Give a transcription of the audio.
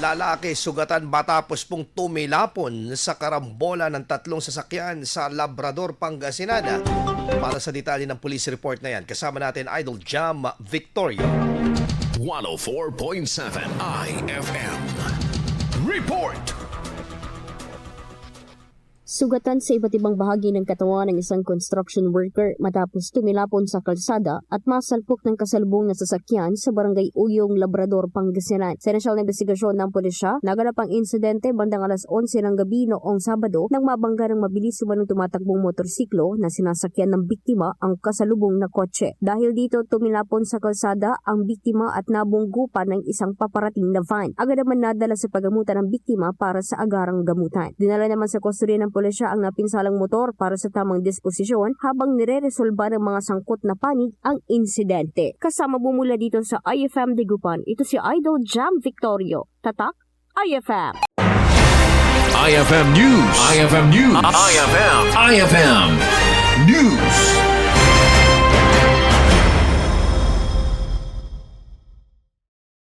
Lalaki sugatan matapos pong tumilapon sa karambola ng tatlong sasakyan sa Labrador, Pangasinan. Para sa detalye ng police report na yan, kasama natin Idol Jam Victoria. 104.7 IFM. Report! Sugatan sa iba't ibang bahagi ng katawan ng isang construction worker matapos tumilapon sa kalsada at masalpok ng kasalubong na sasakyan sa barangay Uyong, Labrador, Pangasinan. Sa inisyal na investigasyon ng pulisya, naganap ang insidente bandang alas 11 ng gabi noong Sabado nang mabangga ng mabilis umanong tumatakbong motorsiklo na sinasakyan ng biktima ang kasalubong na kotse. Dahil dito tumilapon sa kalsada ang biktima at nabunggo pa ng isang paparating na van. Agad naman nadala sa pagamutan ng biktima para sa agarang gamutan. Dinala naman sa kustodiya ng pulisya ang napinsalang motor para sa tamang disposisyon habang nire-resolba ng mga sangkot na panig ang insidente. Kasama bumula dito sa IFM Dagupan, ito si Idol Jam Victorio. Tatak, IFM. IFM News. IFM News. IFM News.